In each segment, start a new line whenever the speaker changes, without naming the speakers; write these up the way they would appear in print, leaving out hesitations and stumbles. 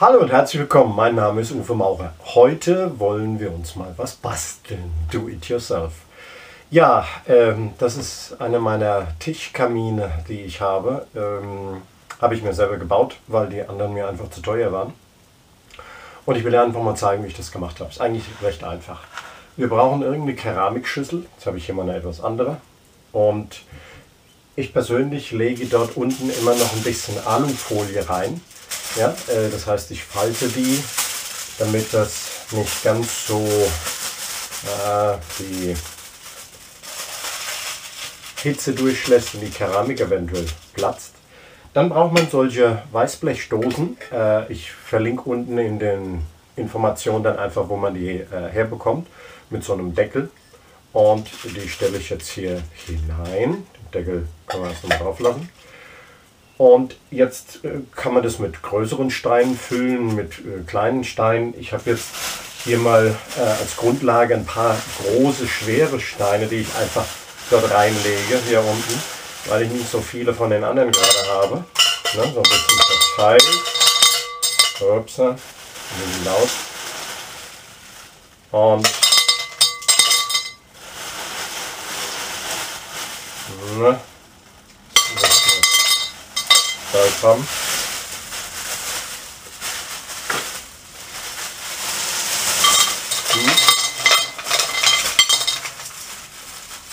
Hallo und herzlich willkommen, mein Name ist Uwe Maurer. Heute wollen wir uns mal was basteln, do it yourself. Ja, das ist einer meiner Tischkamine, die ich habe. Habe ich mir selber gebaut, weil die anderen mir einfach zu teuer waren. Und ich will dir einfach mal zeigen, wie ich das gemacht habe. Ist eigentlich recht einfach. Wir brauchen irgendeine Keramikschüssel, jetzt habe ich hier mal eine etwas andere. Und ich persönlich lege dort unten immer noch ein bisschen Alufolie rein. Ja, das heißt, ich falte die, damit das nicht ganz so die Hitze durchlässt und die Keramik eventuell platzt. Dann braucht man solche Weißblechdosen. Ich verlinke unten in den Informationen dann einfach, wo man die herbekommt, mit so einem Deckel. Und die stelle ich jetzt hier hinein. Den Deckel kann man erst mal drauf lassen. Und jetzt kann man das mit größeren Steinen füllen, mit kleinen Steinen. Ich habe jetzt hier mal als Grundlage ein paar große, schwere Steine, die ich einfach dort reinlege, hier unten, weil ich nicht so viele von den anderen gerade habe. Ne, so ein bisschen verteilt. Ups, ein bisschen laut. Und ne, haben.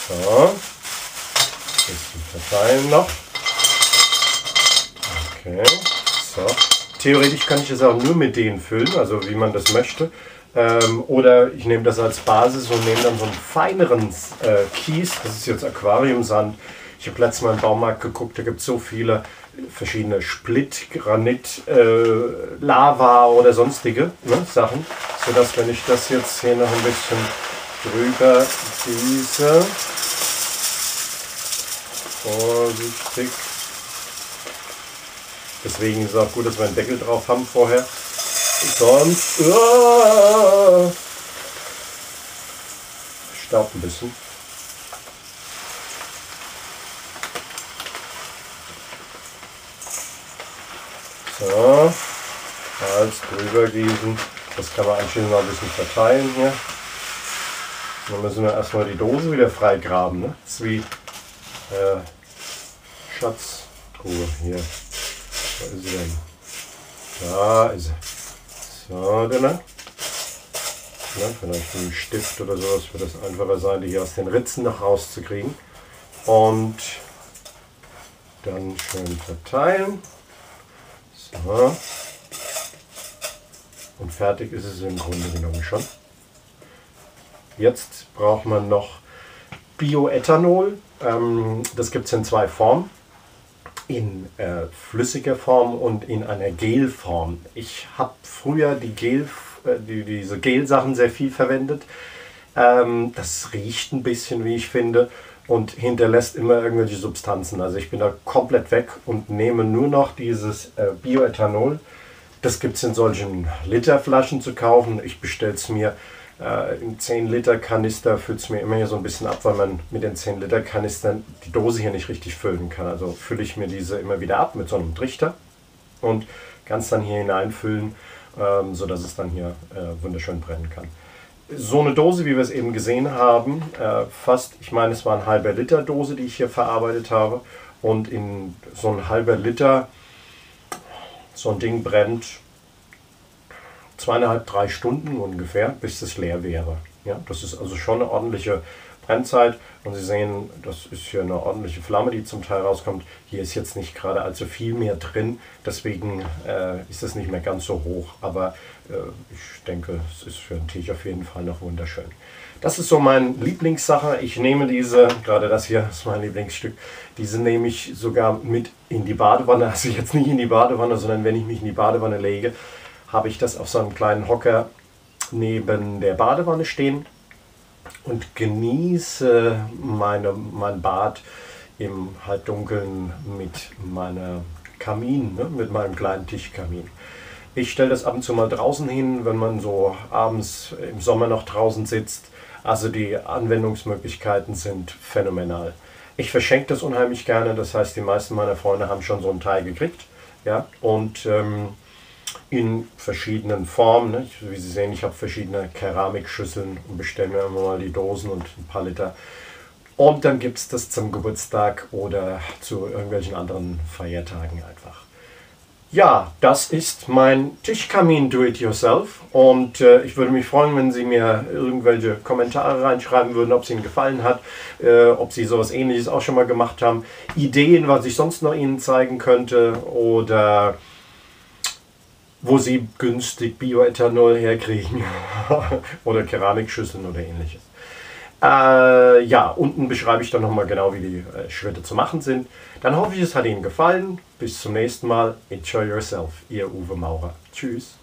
So, ein bisschen verteilen noch. Okay, so. Theoretisch kann ich das auch nur mit denen füllen, also wie man das möchte. Oder ich nehme das als Basis und nehme dann so einen feineren Kies. Das ist jetzt Aquariumsand. Ich habe letztes Mal im Baumarkt geguckt, da gibt es so viele verschiedene Split, Granit, Lava oder sonstige Sachen, sodass, wenn ich das jetzt hier noch ein bisschen drüber gieße, vorsichtig, deswegen ist es auch gut, dass wir einen Deckel drauf haben vorher, sonst staubt ein bisschen. So, Salz drüber gießen. Das kann man anschließend noch ein bisschen verteilen hier. Dann müssen wir erstmal die Dose wieder freigraben. Ne? Das ist wie Schatztruhe hier. Wo ist sie denn? Da ist sie. So, dann. Ja, vielleicht mit einem Stift oder sowas wird das einfacher sein, die hier aus den Ritzen noch rauszukriegen. Und dann schön verteilen. So. Und fertig ist es im Grunde genommen schon. Jetzt braucht man noch Bioethanol. Das gibt es in zwei Formen. In flüssiger Form und in einer Gelform. Ich habe früher diese Gelsachen sehr viel verwendet. Das riecht ein bisschen, wie ich finde, und hinterlässt immer irgendwelche Substanzen. Also ich bin da komplett weg und nehme nur noch dieses Bioethanol. Das gibt es in solchen Literflaschen zu kaufen. Ich bestelle es mir in 10 Liter Kanister, füllt es mir immer hier so ein bisschen ab, weil man mit den 10 Liter Kanistern die Dose hier nicht richtig füllen kann. Also fülle ich mir diese immer wieder ab mit so einem Trichter und kann es dann hier hineinfüllen, sodass es dann hier wunderschön brennen kann. So eine Dose, wie wir es eben gesehen haben, ich meine, es war eine halbe Liter Dose, die ich hier verarbeitet habe. Und in so ein halber Liter, so ein Ding brennt 2,5, 3 Stunden ungefähr, bis es leer wäre. Ja, das ist also schon eine ordentliche Brennzeit. Und Sie sehen, das ist hier eine ordentliche Flamme, die zum Teil rauskommt. Hier ist jetzt nicht gerade allzu viel mehr drin, deswegen ist es nicht mehr ganz so hoch. Aber ich denke, es ist für einen Tisch auf jeden Fall noch wunderschön. Das ist so meine Lieblingssache. Ich nehme diese, gerade das hier ist mein Lieblingsstück, diese nehme ich sogar mit in die Badewanne. Also jetzt nicht in die Badewanne, sondern wenn ich mich in die Badewanne lege, habe ich das auf so einem kleinen Hocker neben der Badewanne stehen und genieße mein Bad im Halbdunkeln mit meiner Kamin, ne, mit meinem kleinen Tischkamin. Ich stelle das ab und zu mal draußen hin, wenn man so abends im Sommer noch draußen sitzt. Also die Anwendungsmöglichkeiten sind phänomenal. Ich verschenke das unheimlich gerne, das heißt, die meisten meiner Freunde haben schon so ein Teil gekriegt. Ja? Und in verschiedenen Formen. Ne? Wie Sie sehen, ich habe verschiedene Keramikschüsseln und bestelle mir immer mal die Dosen und ein paar Liter. Und dann gibt es das zum Geburtstag oder zu irgendwelchen anderen Feiertagen einfach. Ja, das ist mein Tischkamin Do-It-Yourself und ich würde mich freuen, wenn Sie mir irgendwelche Kommentare reinschreiben würden, ob es Ihnen gefallen hat, ob Sie sowas Ähnliches auch schon mal gemacht haben, Ideen, was ich sonst noch Ihnen zeigen könnte oder wo Sie günstig Bioethanol herkriegen oder Keramikschüsseln oder ähnliches. Ja, unten beschreibe ich dann nochmal genau, wie die Schritte zu machen sind. Dann hoffe ich, es hat Ihnen gefallen. Bis zum nächsten Mal. Enjoy yourself. Ihr Uwe Maurer. Tschüss.